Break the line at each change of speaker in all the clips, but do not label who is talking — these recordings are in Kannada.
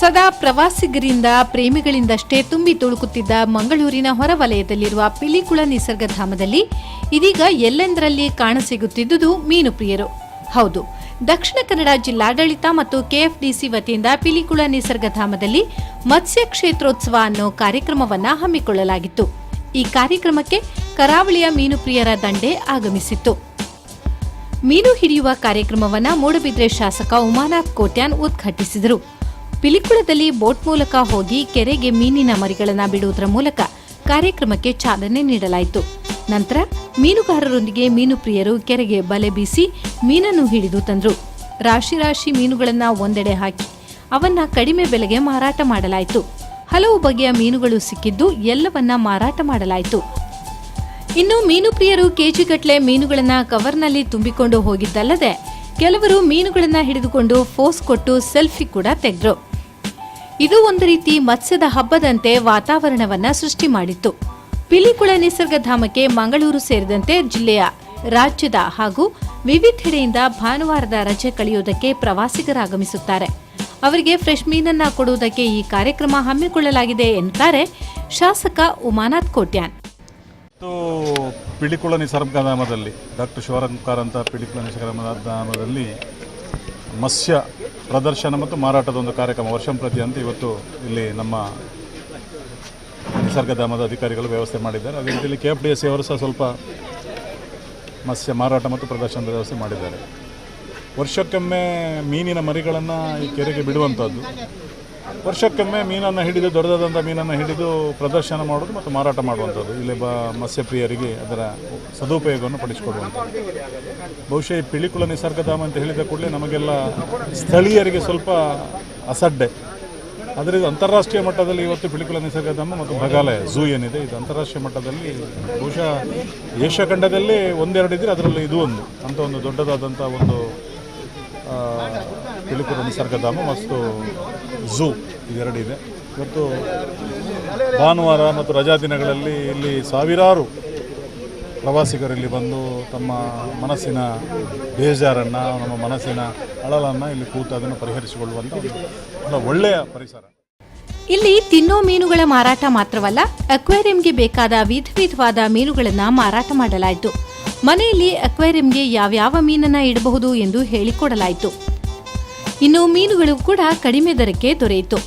ಸದಾ ಪ್ರವಾಸಿಗರಿಂದ ಪ್ರೇಮಿಗಳಿಂದಷ್ಟೇ ತುಂಬಿ ತುಳುಕುತ್ತಿದ್ದ ಮಂಗಳೂರಿನ ಹೊರವಲಯದಲ್ಲಿರುವ ಪಿಲಿಕುಳ ನಿಸರ್ಗಧಾಮದಲ್ಲಿ ಇದೀಗ ಎಲ್ಲೆಂದರಲ್ಲಿ ಕಾಣಸಿಗುತ್ತಿದ್ದುದು ಮೀನು ಪ್ರಿಯರು. ಹೌದು, ದಕ್ಷಿಣ ಕನ್ನಡ ಜಿಲ್ಲಾಡಳಿತ ಮತ್ತು ಕೆಎಫ್ಡಿಸಿ ವತಿಯಿಂದ ಪಿಲಿಕುಳ ನಿಸರ್ಗಧಾಮದಲ್ಲಿ ಮತ್ಸ್ಯ ಕ್ಷೇತ್ರೋತ್ಸವ ಅನ್ನೋ ಕಾರ್ಯಕ್ರಮವನ್ನ ಹಮ್ಮಿಕೊಳ್ಳಲಾಗಿತ್ತು. ಈ ಕಾರ್ಯಕ್ರಮಕ್ಕೆ ಕರಾವಳಿಯ ಮೀನು ಪ್ರಿಯರ ದಂಡೆ ಆಗಮಿಸಿತ್ತು. ಮೀನು ಹಿಡಿಯುವ ಕಾರ್ಯಕ್ರಮವನ್ನ ಮೂಡಬಿದ್ರೆ ಶಾಸಕ ಉಮಾನಾಥ್ ಕೋಟ್ಯಾನ್ ಉದ್ಘಾಟಿಸಿದರು. ಪಿಲಿಕುಳದಲ್ಲಿ ಬೋಟ್ ಮೂಲಕ ಹೋಗಿ ಕೆರೆಗೆ ಮೀನಿನ ಮರಿಗಳನ್ನು ಬಿಡುವುದರ ಮೂಲಕ ಕಾರ್ಯಕ್ರಮಕ್ಕೆ ಚಾಲನೆ ನೀಡಲಾಯಿತು. ನಂತರ ಮೀನುಗಾರರೊಂದಿಗೆ ಮೀನು ಪ್ರಿಯರು ಕೆರೆಗೆ ಬಲೆ ಬೀಸಿ ಮೀನನ್ನು ಹಿಡಿದು ತಂದರು. ರಾಶಿ ರಾಶಿ ಮೀನುಗಳನ್ನು ಒಂದೆಡೆ ಹಾಕಿ ಅವನ್ನ ಕಡಿಮೆ ಬೆಲೆಗೆ ಮಾರಾಟ ಮಾಡಲಾಯಿತು. ಹಲವು ಬಗೆಯ ಮೀನುಗಳು ಸಿಕ್ಕಿದ್ದು ಎಲ್ಲವನ್ನ ಮಾರಾಟ ಮಾಡಲಾಯಿತು. ಇನ್ನು ಮೀನು ಪ್ರಿಯರು ಕೆಜಿಗಟ್ಟಲೆ ಮೀನುಗಳನ್ನು ಕವರ್ನಲ್ಲಿ ತುಂಬಿಕೊಂಡು ಹೋಗಿದ್ದಲ್ಲದೆ ಕೆಲವರು ಮೀನುಗಳನ್ನು ಹಿಡಿದುಕೊಂಡು ಫೋಸ್ ಕೊಟ್ಟು ಸೆಲ್ಫಿ ಕೂಡ ತೆಗೆದ್ರು. ಇದು ಒಂದು ರೀತಿ ಮತ್ಸ್ಯದ ಹಬ್ಬದಂತೆ ವಾತಾವರಣವನ್ನ ಸೃಷ್ಟಿ ಮಾಡಿತ್ತು. ಪಿಲಿಕುಳ ನಿಸರ್ಗಧಾಮಕ್ಕೆ ಮಂಗಳೂರು ಸೇರಿದಂತೆ ಜಿಲ್ಲೆಯ, ರಾಜ್ಯದ ಹಾಗೂ ವಿವಿಧೆಡೆಯಿಂದ ಭಾನುವಾರದ ರಜೆ ಕಳೆಯುವುದಕ್ಕೆ ಪ್ರವಾಸಿಗರಾಗಮಿಸುತ್ತಾರೆ. ಅವರಿಗೆ ಫ್ರೆಶ್ ಮೀನನ್ನ ಕೊಡುವುದಕ್ಕೆ ಈ ಕಾರ್ಯಕ್ರಮ ಹಮ್ಮಿಕೊಳ್ಳಲಾಗಿದೆ ಎನ್ನುತ್ತಾರೆ ಶಾಸಕ ಉಮಾನಾಥ್ ಕೋಟ್ಯಾನ್.
ಪಿಲಿಕುಳ ನಿಸರ್ಗಧಾಮದಲ್ಲಿ ಡಾಕ್ಟರ್ ಶಿವರಂಕಾರ್ ಅಂತ ಪಿಲಿಕುಳ ನಿಸರ್ಗಧಾಮದಲ್ಲಿ ಮತ್ಸ್ಯ ಪ್ರದರ್ಶನ ಮತ್ತು ಮಾರಾಟದ ಒಂದು ಕಾರ್ಯಕ್ರಮ ವರ್ಷಂಪ್ರತಿ ಅಂತ ಇವತ್ತು ಇಲ್ಲಿ ನಮ್ಮ ನಿಸರ್ಗಧಾಮದ ಅಧಿಕಾರಿಗಳು ವ್ಯವಸ್ಥೆ ಮಾಡಿದ್ದಾರೆ. ಅದೇ ರೀತಿಯಲ್ಲಿ ಕೆಎಫ್ಡಿಸಿ ಅವರು ಸಹ ಸ್ವಲ್ಪ ಮತ್ಸ್ಯ ಮಾರಾಟ ಮತ್ತು ಪ್ರದರ್ಶನದ ವ್ಯವಸ್ಥೆ ಮಾಡಿದ್ದಾರೆ. ವರ್ಷಕ್ಕೊಮ್ಮೆ ಮೀನಿನ ಮರಿಗಳನ್ನು ಈ ಕೆರೆಗೆ ಬಿಡುವಂಥದ್ದು, ವರ್ಷಕ್ಕೊಮ್ಮೆ ಮೀನನ್ನು ಹಿಡಿದು ದೊಡ್ಡದಾದಂಥ ಮೀನನ್ನು ಹಿಡಿದು ಪ್ರದರ್ಶನ ಮಾಡೋದು ಮತ್ತು ಮಾರಾಟ ಮಾಡುವಂಥದ್ದು, ಇಲ್ಲಿ ಮತ್ಸ್ಯಪ್ರಿಯರಿಗೆ ಅದರ ಸದುಪಯೋಗವನ್ನು ಪಡಿಸಿಕೊಡುವಂಥದ್ದು. ಬಹುಶಃ ಈ ಪಿಲಿಕುಳ ನಿಸರ್ಗಧಾಮ ಅಂತ ಹೇಳಿದ ಕೂಡಲೇ ನಮಗೆಲ್ಲ ಸ್ಥಳೀಯರಿಗೆ ಸ್ವಲ್ಪ ಅಸಡ್ಡೆ. ಅದರಿಂದ ಅಂತಾರಾಷ್ಟ್ರೀಯ ಮಟ್ಟದಲ್ಲಿ ಇವತ್ತು ಪಿಲಿಕುಳ ನಿಸರ್ಗಧಾಮ ಮತ್ತು ಮೃಗಾಲಯ ಝೂ ಏನಿದೆ, ಇದು ಅಂತಾರಾಷ್ಟ್ರೀಯ ಮಟ್ಟದಲ್ಲಿ ಬಹುಶಃ ಏಷ್ಯಾ ಖಂಡದಲ್ಲಿ ಒಂದೆರಡು ಇದ್ದರೆ ಅದರಲ್ಲಿ ಇದು ಒಂದು ಅಂತ ಒಂದು ದೊಡ್ಡದಾದಂಥ ಒಂದು ಪಿಲಿಕುಳ ನಿಸರ್ಗಧಾಮ ಮತ್ತು ಝೂ ಇದೆರಡಿದೆ. ಇವತ್ತು ಭಾನುವಾರ ಮತ್ತು ರಜಾ ದಿನಗಳಲ್ಲಿ ಇಲ್ಲಿ ಸಾವಿರಾರು ಪ್ರವಾಸಿಗರು ಇಲ್ಲಿ ಬಂದು ತಮ್ಮ ಮನಸ್ಸಿನ ಬೇಜಾರನ್ನು, ನಮ್ಮ ಮನಸ್ಸಿನ ಅಳಲನ್ನು ಇಲ್ಲಿ ಕೂತು ಅದನ್ನು ಪರಿಹರಿಸಿಕೊಳ್ಳುವಂಥ ಒಂದು ಒಳ್ಳೆಯ ಪರಿಸರ.
ಇಲ್ಲಿ ತಿನ್ನೋ ಮೀನುಗಳ ಮಾರಾಟ ಮಾತ್ರವಲ್ಲ, ಅಕ್ವೇರಿಯಂಗೆ ಬೇಕಾದ ವಿಧವಾದ ಮೀನುಗಳನ್ನು ಮಾರಾಟ ಮಾಡಲಾಯಿತು. ಮನೆಯಲ್ಲಿ ಅಕ್ವೇರಿಯಂಗೆ ಯಾವ್ಯಾವ ಮೀನನ್ನ ಇಡಬಹುದು ಎಂದು ಹೇಳಿಕೊಡಲಾಯಿತು. ಇನ್ನು ಮೀನುಗಳು ಕೂಡ ಕಡಿಮೆ ದರಕ್ಕೆ ದೊರೆಯಿತು.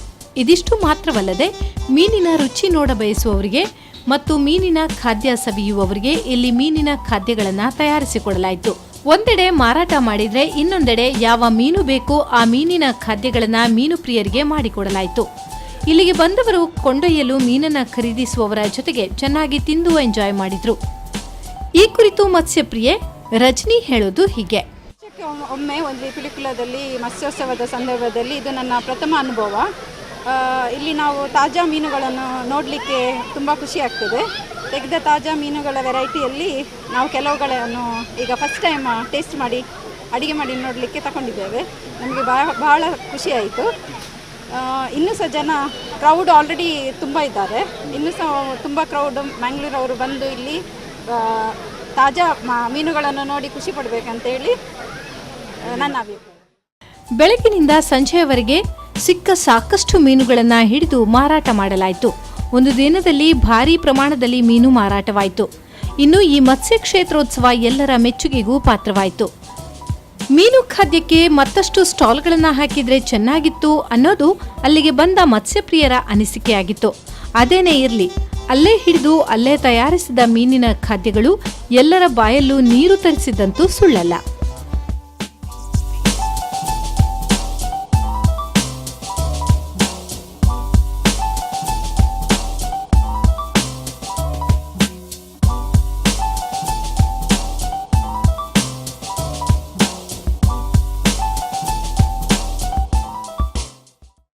ಇದಿಷ್ಟು ಮಾತ್ರವಲ್ಲದೆ ಮೀನಿನ ರುಚಿ ನೋಡ ಬಯಸುವವರಿಗೆ ಮತ್ತು ಮೀನಿನ ಖಾದ್ಯ ಸವಿಯುವವರಿಗೆ ಇಲ್ಲಿ ಮೀನಿನ ಖಾದ್ಯಗಳನ್ನು ತಯಾರಿಸಿಕೊಡಲಾಯಿತು. ಒಂದೆಡೆ ಮಾರಾಟ ಮಾಡಿದ್ರೆ ಇನ್ನೊಂದೆಡೆ ಯಾವ ಮೀನು ಬೇಕೋ ಆ ಮೀನಿನ ಖಾದ್ಯಗಳನ್ನು ಮೀನು ಪ್ರಿಯರಿಗೆ ಮಾಡಿಕೊಡಲಾಯಿತು. ಇಲ್ಲಿಗೆ ಬಂದವರು ಕೊಂಡೊಯ್ಯಲು ಮೀನನ್ನ ಖರೀದಿಸುವವರ ಜೊತೆಗೆ ಚೆನ್ನಾಗಿ ತಿಂದು ಎಂಜಾಯ್ ಮಾಡಿದ್ರು. ಈ ಕುರಿತು ಮತ್ಸ್ಯಪ್ರಿಯೆ ರಜನಿ ಹೇಳೋದು ಹೀಗೆ.
ಒಮ್ಮೆ ಒಂದು ಪಿಲಿಕುಳದಲ್ಲಿ ಮತ್ಸ್ಯೋತ್ಸವದ ಸಂದರ್ಭದಲ್ಲಿ ಇದು ನನ್ನ ಪ್ರಥಮ ಅನುಭವ. ಇಲ್ಲಿ ನಾವು ತಾಜಾ ಮೀನುಗಳನ್ನು ನೋಡಲಿಕ್ಕೆ ತುಂಬ ಖುಷಿ ಆಗ್ತದೆ. ತೆಗೆದ ತಾಜಾ ಮೀನುಗಳ ವೆರೈಟಿಯಲ್ಲಿ ನಾವು ಕೆಲವುಗಳನ್ನು ಈಗ ಫಸ್ಟ್ ಟೈಮ್ ಟೇಸ್ಟ್ ಮಾಡಿ ಅಡುಗೆ ಮಾಡಿ ನೋಡಲಿಕ್ಕೆ ತಗೊಂಡಿದ್ದೇವೆ. ನಮಗೆ ಬಹಳ ಖುಷಿಯಾಯಿತು. ಇನ್ನೂ ಸಹ ಜನ ಕ್ರೌಡ್ ಆಲ್ರೆಡಿ ತುಂಬ ಇದ್ದಾರೆ. ಇನ್ನೂ ಸಹ ತುಂಬ ಕ್ರೌಡ್ ಮ್ಯಾಂಗ್ಳೂರವರು ಬಂದು ಇಲ್ಲಿ ತಾಜಾ ಮೀನುಗಳನ್ನು ನೋಡಿ ಖುಷಿ ಪಡಬೇಕಂತೇಳಿ ನನ್ನ ಅಭಿಪ್ರಾಯ.
ಬೆಳಗಿನಿಂದ ಸಂಜೆಯವರೆಗೆ ಸಿಕ್ಕ ಸಾಕಷ್ಟು ಮೀನುಗಳನ್ನು ಹಿಡಿದು ಮಾರಾಟ ಮಾಡಲಾಯಿತು. ಒಂದು ದಿನದಲ್ಲಿ ಭಾರೀ ಪ್ರಮಾಣದಲ್ಲಿ ಮೀನು ಮಾರಾಟವಾಯಿತು. ಇನ್ನು ಈ ಮತ್ಸ್ಯ ಕ್ಷೇತ್ರೋತ್ಸವ ಎಲ್ಲರ ಮೆಚ್ಚುಗೆಗೂ ಪಾತ್ರವಾಯಿತು. ಮೀನು ಖಾದ್ಯಕ್ಕೆ ಮತ್ತಷ್ಟು ಸ್ಟಾಲ್ಗಳನ್ನು ಹಾಕಿದ್ರೆ ಚೆನ್ನಾಗಿತ್ತು ಅನ್ನೋದು ಅಲ್ಲಿಗೆ ಬಂದ ಮತ್ಸ್ಯಪ್ರಿಯರ ಅನಿಸಿಕೆಯಾಗಿತ್ತು. ಅದೇನೇ ಇರಲಿ, ಅಲ್ಲೇ ಹಿಡಿದು ಅಲ್ಲೇ ತಯಾರಿಸಿದ ಮೀನಿನ ಖಾದ್ಯಗಳು ಎಲ್ಲರ ಬಾಯಲ್ಲೂ ನೀರು ತರಿಸಿದಂತೂ ಸುಳ್ಳಲ್ಲ.